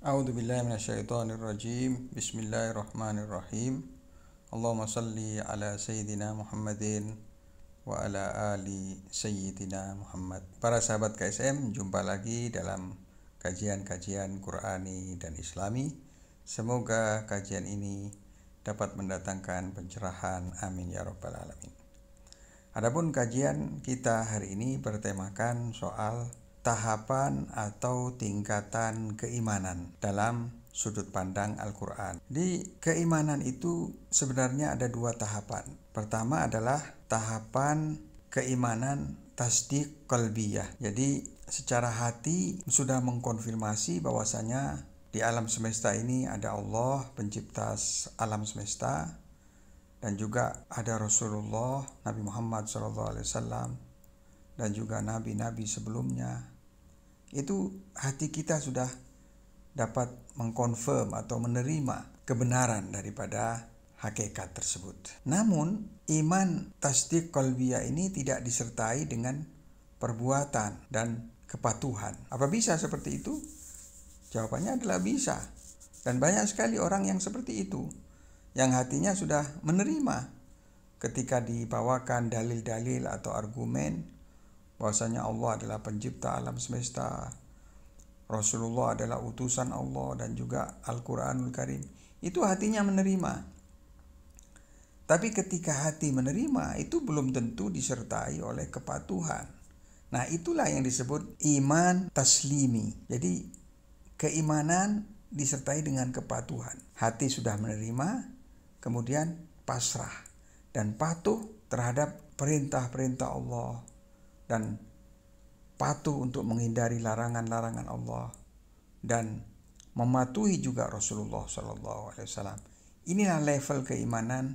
A'udzu billahi minasyaitonir rajim. Bismillahirrahmanirrahim. Allahumma shalli ala sayyidina Muhammadin wa ala ali sayyidina Muhammad. Para sahabat KSM, jumpa lagi dalam kajian-kajian Qur'ani dan Islami. Semoga kajian ini dapat mendatangkan pencerahan. Amin ya rabbal alamin. Adapun kajian kita hari ini bertemakan soal tahapan atau tingkatan keimanan dalam sudut pandang Al-Quran. Di keimanan itu sebenarnya ada dua tahapan. Pertama adalah tahapan keimanan tasdik qalbiyah. Jadi secara hati sudah mengkonfirmasi bahwasanya di alam semesta ini ada Allah pencipta alam semesta, dan juga ada Rasulullah Nabi Muhammad SAW dan juga nabi-nabi sebelumnya. Itu hati kita sudah dapat mengkonfirm atau menerima kebenaran daripada hakikat tersebut. Namun iman tasdik qalbiyah ini tidak disertai dengan perbuatan dan kepatuhan. Apa bisa seperti itu? Jawabannya adalah bisa. Dan banyak sekali orang yang seperti itu, yang hatinya sudah menerima ketika dibawakan dalil-dalil atau argumen bahwasanya Allah adalah pencipta alam semesta, Rasulullah adalah utusan Allah, dan juga Al-Quranul Karim. Itu hatinya menerima. Tapi ketika hati menerima, itu belum tentu disertai oleh kepatuhan. Nah, itulah yang disebut iman taslimi. Jadi keimanan disertai dengan kepatuhan. Hati sudah menerima, kemudian pasrah dan patuh terhadap perintah-perintah Allah, dan patuh untuk menghindari larangan-larangan Allah, dan mematuhi juga Rasulullah SAW. Inilah level keimanan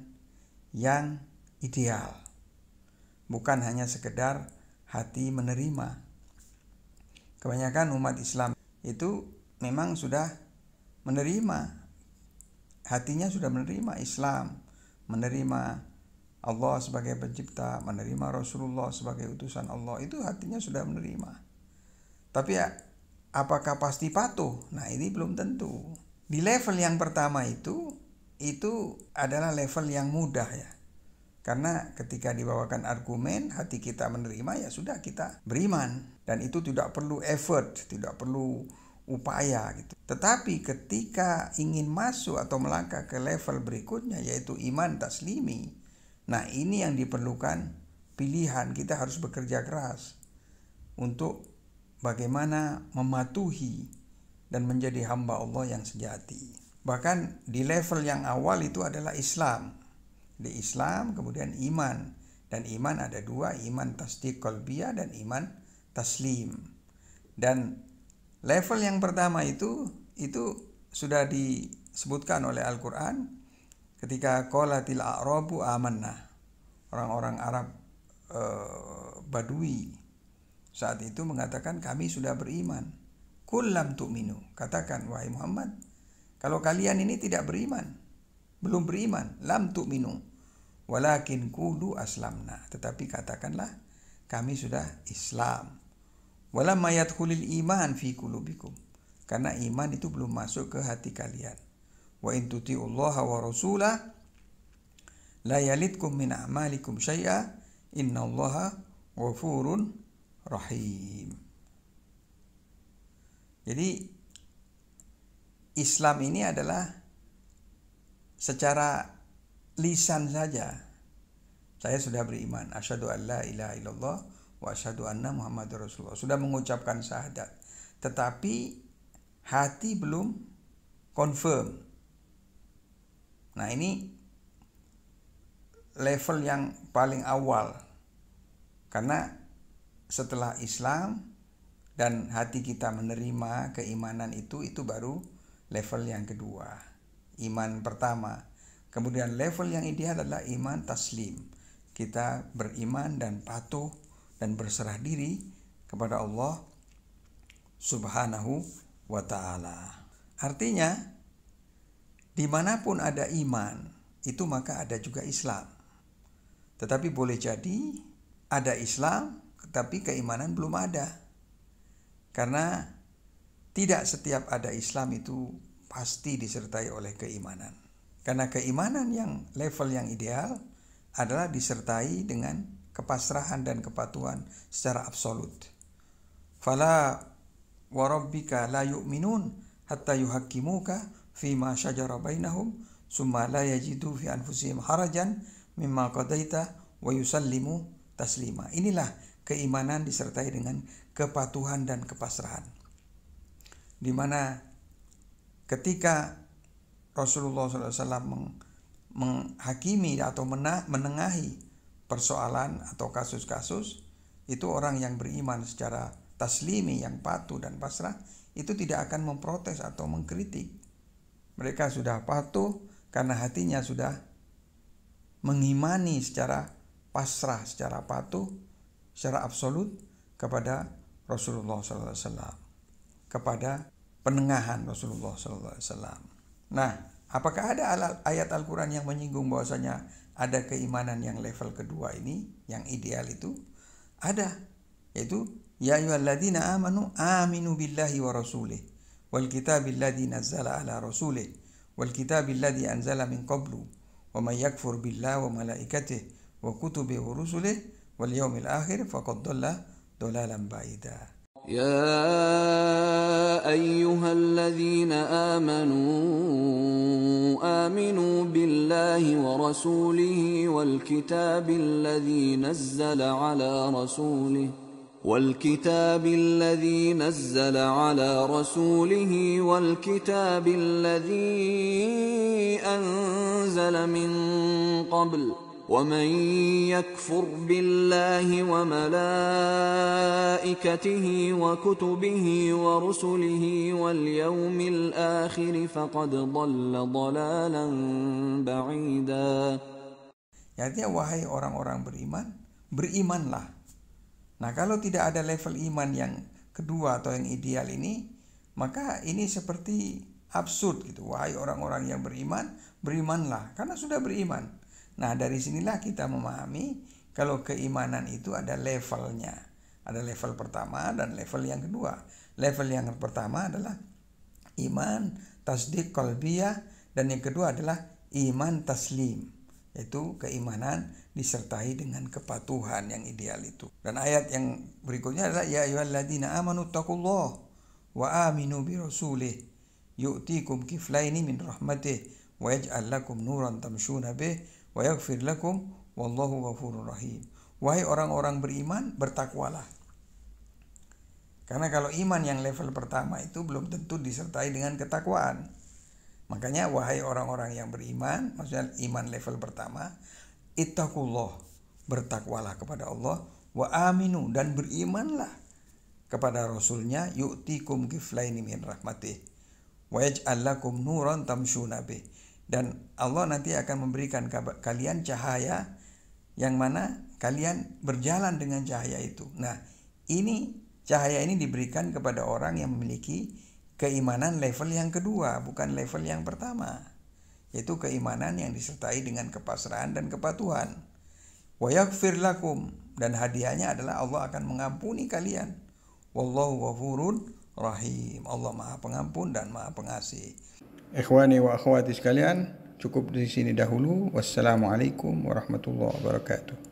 yang ideal, bukan hanya sekedar hati menerima. Kebanyakan umat Islam itu memang sudah menerima, hatinya sudah menerima Islam, menerima Allah sebagai pencipta, menerima Rasulullah sebagai utusan Allah. Itu hatinya sudah menerima. Tapi apakah pasti patuh? Nah, ini belum tentu. Di level yang pertama itu adalah level yang mudah ya. Karena ketika dibawakan argumen, hati kita menerima, ya sudah, kita beriman. Dan itu tidak perlu effort, tidak perlu upaya gitu. Tetapi ketika ingin masuk atau melangkah ke level berikutnya, yaitu iman taslimi, nah ini yang diperlukan pilihan. Kita harus bekerja keras untuk bagaimana mematuhi dan menjadi hamba Allah yang sejati. Bahkan di level yang awal itu adalah Islam. Di Islam kemudian iman. Dan iman ada dua, iman tasdik qalbiyah dan iman taslim. Dan level yang pertama itu sudah disebutkan oleh Al-Quran ketika qalatil a'rabu amanna. Orang-orang Arab Badui saat itu mengatakan, kami sudah beriman. Qul lam tu'minu, katakan wahai Muhammad, kalau kalian ini tidak beriman, belum beriman, lam tu'minu, walakin qulu aslamna, tetapi katakanlah kami sudah Islam. Walamma yadkhulul iman fi qulubikum, karena iman itu belum masuk ke hati kalian. Wa in tuti'ullaha wa rasulah la yalidkum min a'malikum syai'a innallaha ghafurun rahim. Jadi Islam ini adalah secara lisan saja, saya sudah beriman, asyhadu an la ilaha illallah wa asyhadu anna muhammadar rasulullah, sudah mengucapkan syahadat, tetapi hati belum confirm. Nah, ini level yang paling awal, karena setelah Islam dan hati kita menerima keimanan itu baru level yang kedua, iman pertama. Kemudian level yang ideal adalah iman taslim. Kita beriman dan patuh dan berserah diri kepada Allah Subhanahu wa ta'ala. Artinya, dimanapun ada iman, itu maka ada juga Islam. Tetapi boleh jadi ada Islam, tetapi keimanan belum ada. Karena tidak setiap ada Islam itu pasti disertai oleh keimanan. Karena keimanan yang level yang ideal adalah disertai dengan kepasrahan dan kepatuhan secara absolut. Fala wa rabbika la yu'minun hatta yuhakkimuka fima syajara bainahum summa la yajidu fi anfusihim harajan mimma qadaita wa yusallimu taslima. Inilah keimanan disertai dengan kepatuhan dan kepasrahan. Di mana ketika Rasulullah SAW menghakimi atau menengahi persoalan atau kasus-kasus, itu orang yang beriman secara taslimi, yang patuh dan pasrah, itu tidak akan memprotes atau mengkritik. Mereka sudah patuh karena hatinya sudah mengimani secara pasrah, secara patuh, secara absolut kepada Rasulullah SAW, kepada penengahan Rasulullah SAW. Nah, apakah ada ayat Al-Quran yang menyinggung bahwasanya ada keimanan yang level kedua ini, yang ideal itu? Ada, yaitu ya ayyuhalladzina amanu aminu billahi wa rasulih wal kitabil ladzi nazzala ala rasulih wal kitabil ladzi anzala min qablu wa may yakfur billahi wa malaikatihi wa kutubihi wa rusulihi wal yaumil akhir faqad dhalla dhalalan ba'ida. يا أيها الذين آمنوا بالله ورسوله والكتاب الذي نزل على رسوله والكتاب الذي أنزل من قبل ومن يكفر بالله وملائكته وكتبه ورسله واليوم الآخر فقد ضل ضلالا بعيدا. Artinya wahai orang-orang beriman, berimanlah. Nah, kalau tidak ada level iman yang kedua atau yang ideal ini, maka ini seperti absurd gitu. Wahai orang-orang yang beriman, berimanlah karena sudah beriman. Nah, dari sinilah kita memahami kalau keimanan itu ada levelnya. Ada level pertama dan level yang kedua. Level yang pertama adalah iman tasdik qalbiyah dan yang kedua adalah iman taslim, yaitu keimanan disertai dengan kepatuhan yang ideal itu. Dan ayat yang berikutnya adalah ya ayyuhalladzina amanu taqullaha wa aminu bi rasulih yu'tikum kiflaini min rahmatih wa yaj'al lakum nuran tamshuna bih wa yaghfir lakum wallahu ghafurur rahim. Wahai orang-orang beriman, bertakwalah. Karena kalau iman yang level pertama itu belum tentu disertai dengan ketakwaan. Makanya wahai orang-orang yang beriman, maksudnya iman level pertama, ittaqullah, bertakwalah kepada Allah, wa aminu, dan berimanlah kepada Rasulnya, yu'tikum kiflaini min rahmatih wa yaj'al lakum nuran tamshuna bih. Dan Allah nanti akan memberikan kalian cahaya yang mana kalian berjalan dengan cahaya itu. Nah, ini cahaya ini diberikan kepada orang yang memiliki keimanan level yang kedua, bukan level yang pertama, yaitu keimanan yang disertai dengan kepasrahan dan kepatuhan. Wa yaghfir lakum, dan hadiahnya adalah Allah akan mengampuni kalian. Wallahu ghafurur rahim. Allah Maha Pengampun dan Maha Pengasih. Ikhwani wa akhwati sekalian, cukup di sini dahulu. Wassalamualaikum warahmatullahi wabarakatuh.